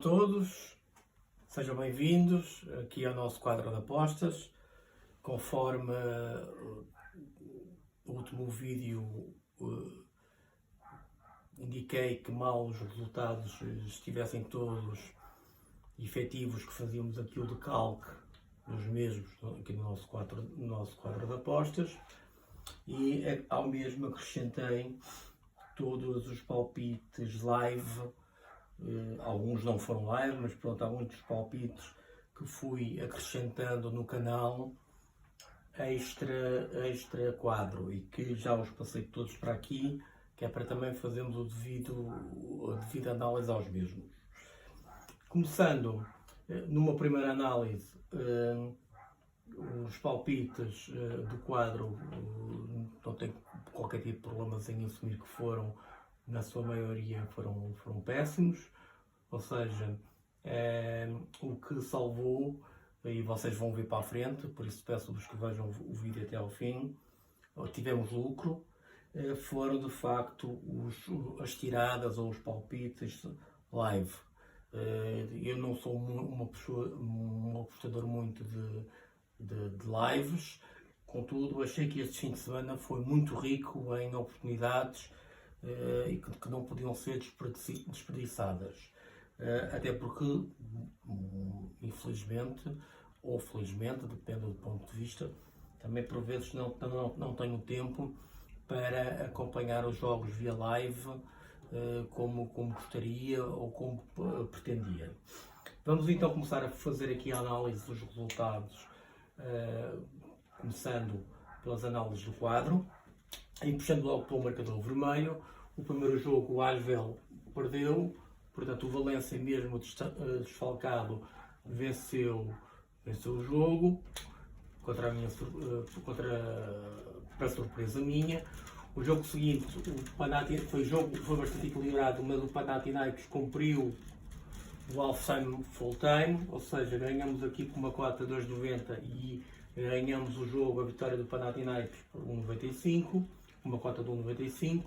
todos, sejam bem-vindos aqui ao nosso quadro de apostas. Conforme o último vídeo indiquei que mal os resultados estivessem todos efetivos, que fazíamos aqui o decalque dos mesmos aqui no nosso quadro de apostas, e ao mesmo acrescentei todos os palpites live. Alguns não foram live, mas pronto, há muitos palpites que fui acrescentando no canal extra quadro, e que já os passei todos para aqui, que é para também fazermos a devida análise aos mesmos. Começando numa primeira análise, os palpites do quadro, não tenho qualquer tipo de problemas em assumir que foram, na sua maioria, foram péssimos. Ou seja, o que salvou, e vocês vão ver para a frente, por isso peço-vos que vejam o vídeo até ao fim, tivemos lucro, foram de facto as tiradas ou os palpites live. Eu não sou um apostador muito de lives, contudo achei que este fim de semana foi muito rico em oportunidades e que não podiam ser desperdiçadas. Até porque, infelizmente ou felizmente, depende do ponto de vista, também por vezes não tenho tempo para acompanhar os jogos via live como gostaria ou como pretendia. Vamos então começar a fazer aqui a análise dos resultados, começando pelas análises do quadro, e puxando logo pelo marcador vermelho. O primeiro jogo, o Asvel perdeu, portanto o Valência, mesmo desfalcado, venceu o jogo, para surpresa minha. O jogo seguinte, foi bastante equilibrado, mas o Panathinaikos cumpriu o halftime full time, ou seja, ganhamos aqui com uma cota de 2,90 e ganhamos o jogo, a vitória do Panathinaikos, por 1,95, uma cota de 1,95.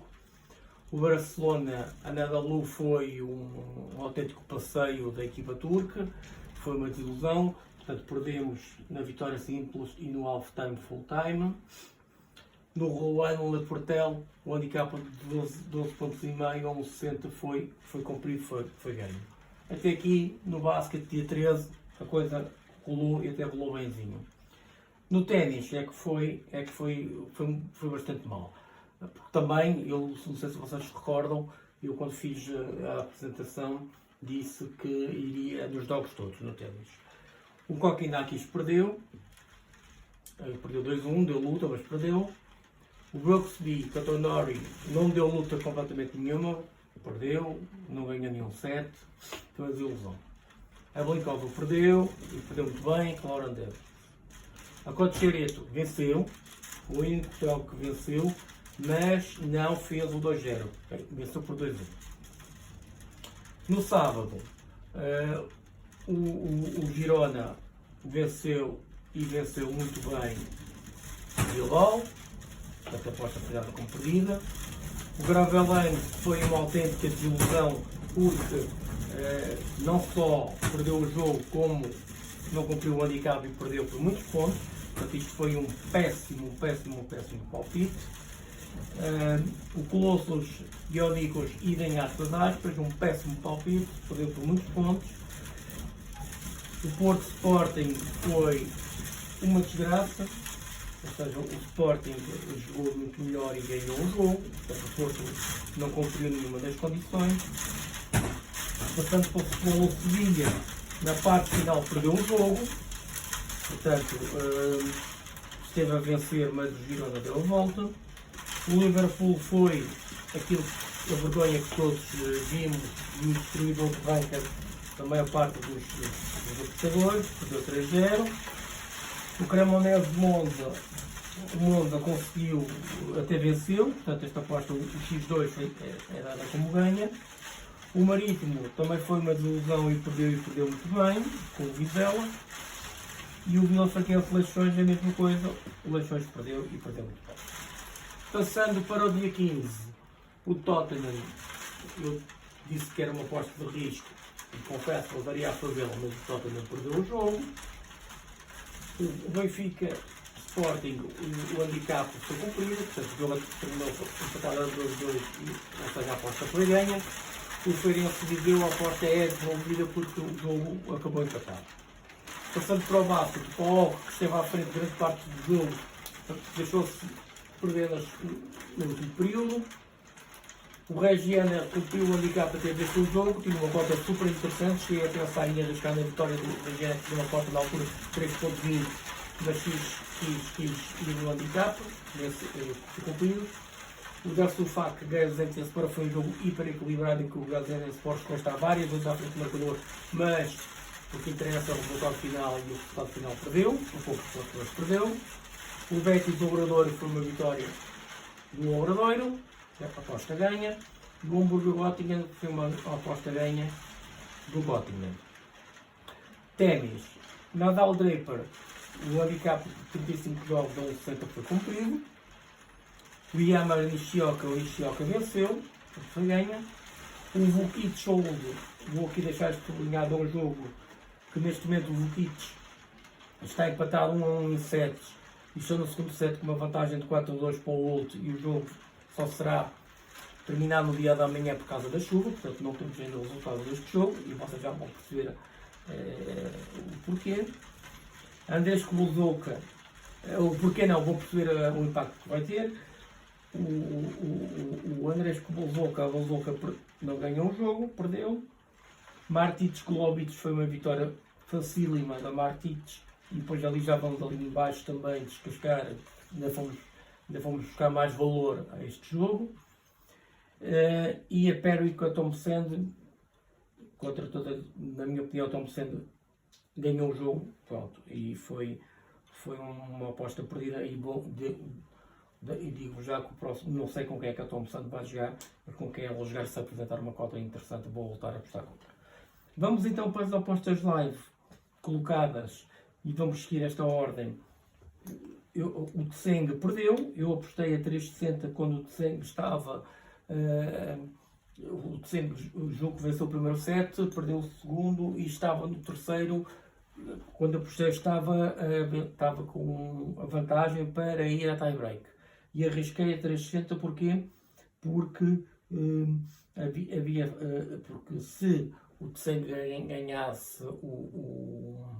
O Barcelona Anadolu foi um autêntico passeio da equipa turca, foi uma desilusão, portanto perdemos na vitória simples e no half-time full-time. No Rouen Le Portel, o handicap de 12 pontos e meio a 1,60 foi cumprido, foi ganho. Até aqui no basquete, dia 13, a coisa rolou, e até rolou benzinho. No ténis é que foi bastante mal. Porque também, eu não sei se vocês se recordam, eu quando fiz a apresentação disse que iria nos jogos todos no ténis. O Kokkinakis perdeu 2-1, deu luta, mas perdeu. O Brooksby Katonori não deu luta completamente nenhuma, perdeu, não ganhou nenhum set, foi uma desilusão. A Blinkova perdeu, e perdeu muito bem, com Lauren Davis. A Cotchereto venceu, o único que venceu, mas não fez o 2-0, venceu por 2-1. No sábado, o Girona venceu muito bem o Bilbao, portanto a aposta foi dada como perdida. O Gravelines foi uma autêntica desilusão, porque não só perdeu o jogo, como não cumpriu o handicap e perdeu por muitos pontos. Portanto, isto foi um péssimo palpite. O Colossus Ionicos idem aspas, um péssimo palpite, perdeu por muitos pontos. O Porto Sporting foi uma desgraça, ou seja, o Sporting jogou muito melhor e ganhou o jogo, portanto o Porto não cumpriu nenhuma das condições. Portanto, para o futebol, o Sevilha, na parte final, perdeu o jogo, portanto esteve a vencer, mas o Girona deu a volta. O Liverpool foi a vergonha que todos vimos, e o destruidor de ranking da maior parte dos apostadores, perdeu 3-0. O Cremonese de Monza conseguiu, até venceu, portanto esta aposta, o X2 é dada como ganha. O Marítimo também foi uma desilusão e perdeu muito bem, com o Vizela. E o Vila Franquense Leixões é a mesma coisa, o Leixões perdeu muito bem. Passando para o dia 15, o Tottenham, eu disse que era uma aposta de risco, confesso que levaria a fazê-lo, mas o Tottenham perdeu o jogo. O Benfica Sporting, o handicap foi cumprido, portanto o jogo terminou empatado a 2-2, ou seja, a aposta foi ganha. O Feirense Viseu, a aposta é devolvida porque o jogo acabou empatado. Passando para o Vasco, para o Oco, que esteve à frente grande parte do jogo, deixou-se perder no último período. O Regiana cumpriu o handicap até deste jogo, tinha uma cota super interessante, cheguei a pensar em arriscar na vitória do Regiana, que tinha uma cota na altura de 3.20, mas fiz no handicap, nesse cumprido. O Darçufac Gaziantep Sport foi um jogo hiper equilibrado em que o Gaziantep Sport está várias vezes à frente do marcador, mas o que interessa é o resultado final e o resultado final perdeu, um pouco mas perdeu. O Betis Obradoiro foi uma vitória do Obradoiro, a aposta ganha. E o Hamburgo Göttingen foi uma aposta ganha do Göttingen. Ténis, Nadal Draper, o handicap de 35 jogos da 1,60 foi cumprido. O Yamar Nishioka, o Nishioka venceu, foi ganha. O Vukic Old, vou aqui deixar sublinhado um jogo que neste momento o Vukic está empatado 1-1 em sets e estou no segundo set com uma vantagem de 4-2 para o Old e o jogo só será terminado no dia da manhã por causa da chuva, portanto não temos ainda o resultado deste jogo e vocês já vão perceber o porquê. Andrés Kubulzoka, o porquê não, vou perceber o impacto que vai ter. O Andrés Kubulzoka, não ganhou o jogo, perdeu. Martic Golobic foi uma vitória facílima da Martic e depois ali já vamos ali embaixo também descascar, ainda fomos buscar mais valor a este jogo. E a Perry com a Thompson, contra toda, na minha opinião, a Thompson ganhou o jogo, pronto, e foi uma aposta perdida e digo já que o próximo, não sei com quem é que a Thompson vai jogar, mas com quem ela jogar, se apresentar uma cota interessante, vou voltar a apostar contra. Vamos então para as apostas live colocadas e vamos seguir esta ordem. O Tseng perdeu, eu apostei a 3,60 quando o Tseng estava. O Tseng, o jogo que venceu o primeiro set, perdeu o segundo e estava no terceiro. Quando apostei estava com a vantagem para ir a tie-break. E arrisquei a 3,60 porquê? Porque porque se o Tseng ganhasse o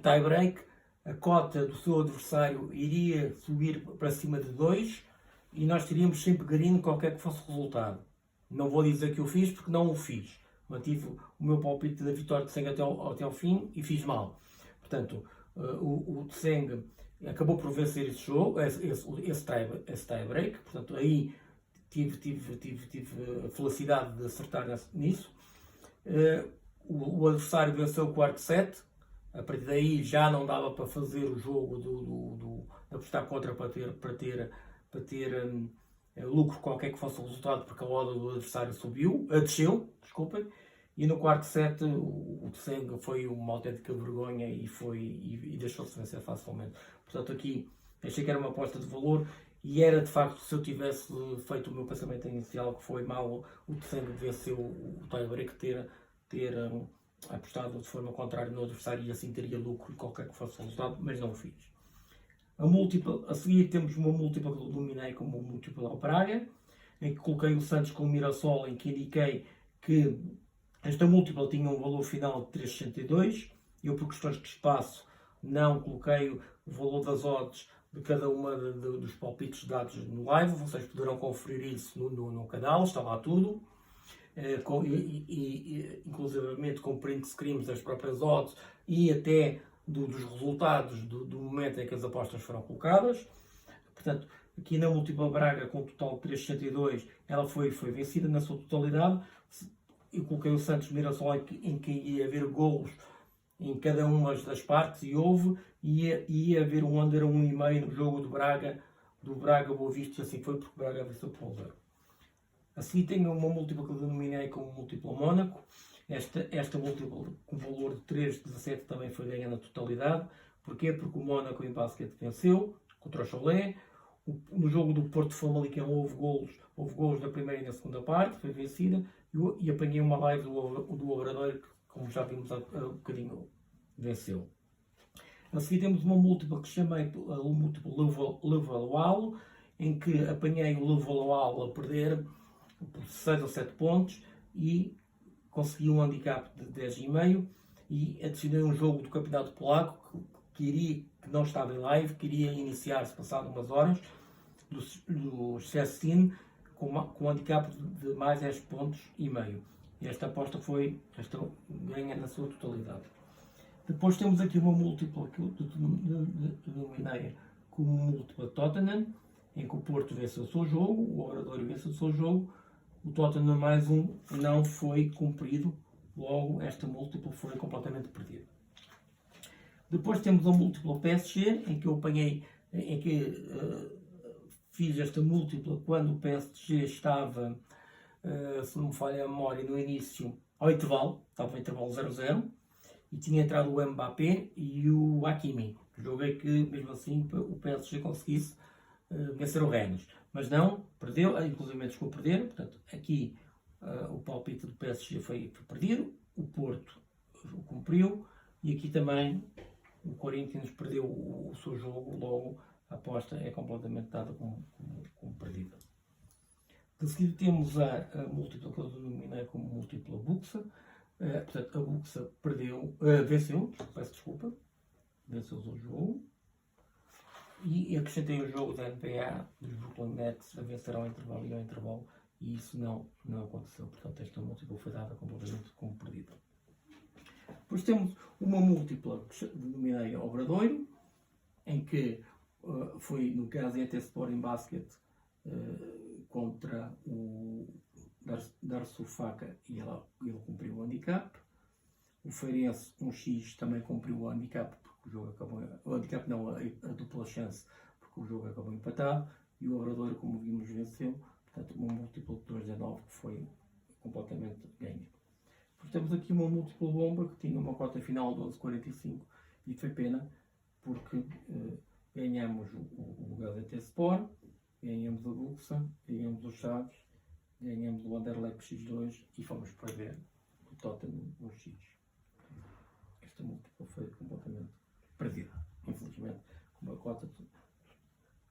tie-break, a cota do seu adversário iria subir para cima de 2 e nós teríamos sempre ganho qualquer que fosse o resultado. Não vou dizer que eu fiz porque não o fiz. Mantive o meu palpite da vitória de Tseng até ao fim e fiz mal. Portanto, o Tseng acabou por vencer esse jogo, esse tie-break. Portanto, aí tive a felicidade de acertar nisso. O adversário venceu o quarto set. A partir daí já não dava para fazer o jogo de apostar contra para ter lucro qualquer que fosse o resultado, porque a odd do adversário desceu, desculpem. E no quarto set o Tseng foi uma autêntica vergonha e deixou-se vencer facilmente. Portanto, aqui achei que era uma aposta de valor e era de facto, se eu tivesse feito o meu pensamento inicial, que foi mal o Tseng venceu o tie-break, ter apostado de forma contrária no adversário e assim teria lucro qualquer que fosse o resultado, mas não o fiz. A seguir temos uma múltipla que dominei como uma múltipla ao Praga, em que coloquei o Santos com o Mirassol, em que indiquei que esta múltipla tinha um valor final de 3,62. Eu, por questões de espaço, não coloquei o valor das odds de cada uma dos palpites dados no live. Vocês poderão conferir isso no canal, está lá tudo. Inclusivamente com print screens das próprias odds e até dos resultados do momento em que as apostas foram colocadas. Portanto, aqui na múltipla Braga, com um total de 3,62, ela foi vencida na sua totalidade. Eu coloquei o Santos Mirassol em que ia haver golos em cada uma das partes e houve, ia haver um under 1,5 no jogo do Braga Boa Vista, e assim foi, porque o Braga venceu por 0. A seguir tenho uma múltipla que eu denominei como múltipla Mónaco. Esta múltipla com valor de 3,17 também foi ganha na totalidade. Porquê? Porque o Mónaco em basquete venceu contra o Cholet. No jogo do Porto Famalicão houve golos da primeira e da segunda parte, foi vencida. e apanhei uma live do Obradoiro que, como já vimos há um bocadinho, venceu. A seguir temos uma múltipla que chamei o múltiplo Levalual, em que apanhei o Levalual a perder por 6 ou 7 pontos e consegui um handicap de 10,5 e adicionei um jogo do Campeonato Polaco que não estava em live, que iria iniciar-se passado umas horas, do Szczecin, com um handicap de mais 10 pontos e meio. E esta aposta ganha na sua totalidade. Depois temos aqui uma múltipla que eu denominei como múltipla Tottenham, em que o Porto venceu o seu jogo, o Obradoiro venceu o seu jogo, o Tottenham mais um não foi cumprido, logo esta múltipla foi completamente perdida. Depois temos a múltipla PSG, em que eu apanhei, fiz esta múltipla quando o PSG estava, se não me falha a memória, no início, ao intervalo, estava em intervalo 0-0, e tinha entrado o Mbappé e o Hakimi. Joguei que, mesmo assim, o PSG conseguisse vencer o Rennes. Mas não, perdeu, inclusive chegou a perder. Portanto, aqui o palpite do PSG foi perdido, o Porto cumpriu, e aqui também o Corinthians perdeu o seu jogo, logo a aposta é completamente dada como perdida. De seguida temos a múltipla que eu denominei como múltipla Buxa. Portanto, a Buxa venceu, peço desculpa, venceu o jogo. E acrescentei o jogo da NBA dos Brooklyn Nets a vencer ao intervalo e ao intervalo, e isso não aconteceu. Portanto, esta múltipla foi dada completamente como perdida. Depois temos uma múltipla que denominei Obradoiro, em que foi, no caso, a ET Sport em basquete contra o Darço Faca, e ele cumpriu o handicap. O Feirense 1x também cumpriu o handicap, porque o jogo acabou. O handicap não, a dupla chance, porque o jogo acabou empatado. E o Obradoiro, como vimos, venceu. Portanto, uma múltipla de 2-9 que foi completamente ganha. Depois temos aqui uma múltipla bomba que tinha uma cota final de 12,45 e foi pena, porque ganhamos o Gazeta Sport, ganhamos a Buxa, ganhamos o Chaves, ganhamos o Anderlecht X2 e fomos perder o Tottenham no X. Esta múltipla foi completamente perdida, infelizmente, com uma cota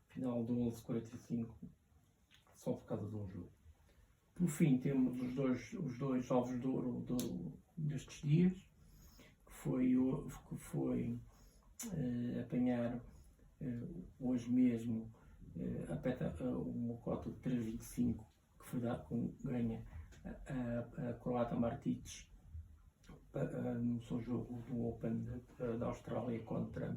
final de 11,45 só por causa de um jogo. Por fim, temos os dois ovos de ouro destes dias, que foi apanhar hoje mesmo uma cota de 3,25 que foi ganha a croata Martic no seu jogo do Open da Austrália contra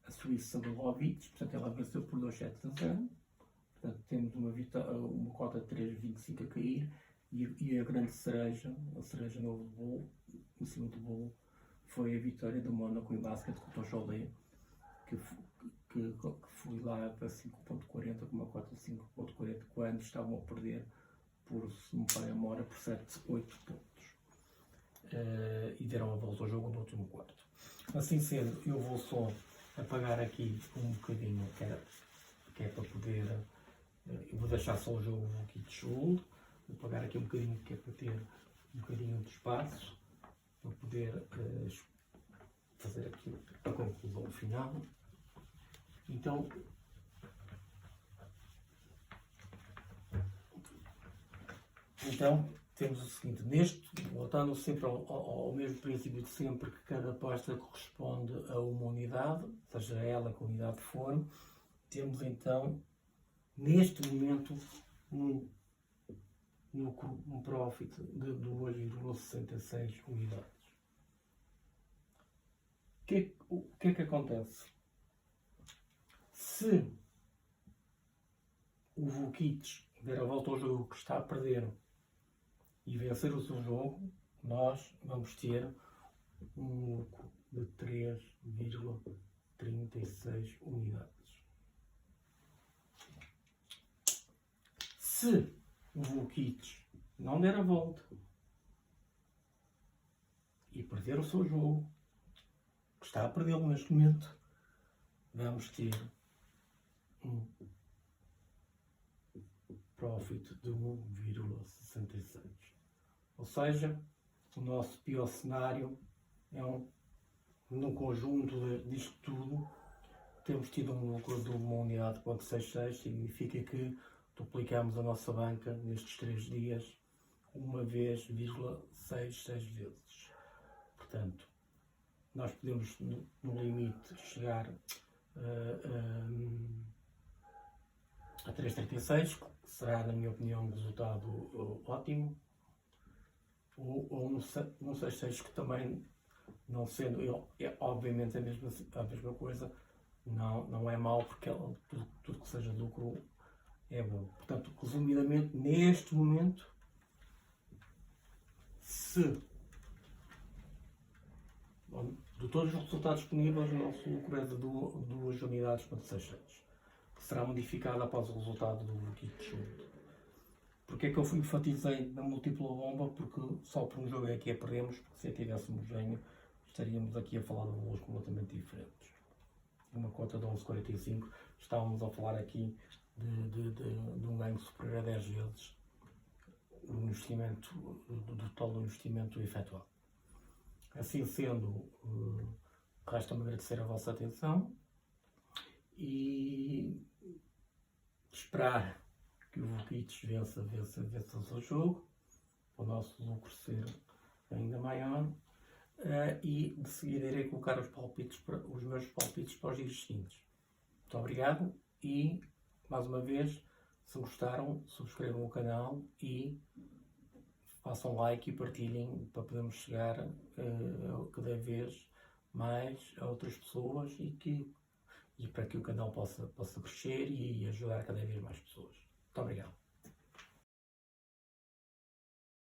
a Suíça do Lovic. Portanto, ela venceu por 2,7-0. Portanto, temos uma cota de 3,25 a cair, e a grande cereja, a cereja no bolo, em cima do bolo, foi a vitória do Mónaco em basquete contra o Cholet, que foi lá para 5,40 com uma cota de 5,40 quando estavam a perder por, se me falha a memória, por 7-8 pontos. E deram a volta ao jogo no último quarto. Assim sendo, eu vou só apagar aqui um bocadinho, que é para poder. Eu vou deixar só o jogo aqui de Schuld. Vou apagar aqui um bocadinho, que é para ter um bocadinho de espaço para poder fazer aqui a conclusão final. Então temos o seguinte: voltando sempre ao mesmo princípio de sempre, que cada aposta corresponde a uma unidade, seja ela que unidade for, temos então neste momento um profit de 2,66 unidades. O que é que acontece? Se o Vukic der a volta ao jogo que está a perder e vencer o seu jogo, nós vamos ter um lucro de 3,36 unidades. Se o Vukic não der a volta e perder o seu jogo, que está a perdê-lo neste momento, vamos ter um profit de 1,66. Ou seja, o nosso pior cenário é no conjunto disto tudo, temos tido um lucro de uma unidade de 0,66, significa que duplicamos a nossa banca nestes 3 dias 1,66 vezes. Portanto, nós podemos no limite chegar a 3,36, que será, na minha opinião, um resultado ótimo, ou um 6,6, que também, não sendo obviamente a mesma coisa, não é mau, porque tudo que seja lucro é bom. Portanto, resumidamente, neste momento, se de todos os resultados disponíveis, o nosso lucro é de 2 unidades para 6,6, que será modificado após o resultado do kit de junho. Porque é que eu enfatizei na múltipla bomba? Porque só por um jogo é que a perdemos, porque se a tivéssemos ganho, estaríamos aqui a falar de valores completamente diferentes. Uma cota de 11,45, estávamos a falar aqui de um ganho superior a 10 vezes do investimento, do total do investimento efetuado. Assim sendo, resta-me agradecer a vossa atenção e esperar que o Vukic vença o seu jogo, para o nosso lucro ser ainda maior, e de seguida irei colocar os meus palpites para os dias seguintes. Muito obrigado e, mais uma vez, se gostaram, subscrevam o canal e façam like e partilhem para podermos chegar cada vez mais a outras pessoas e para que o canal possa crescer e ajudar cada vez mais pessoas. Muito obrigado.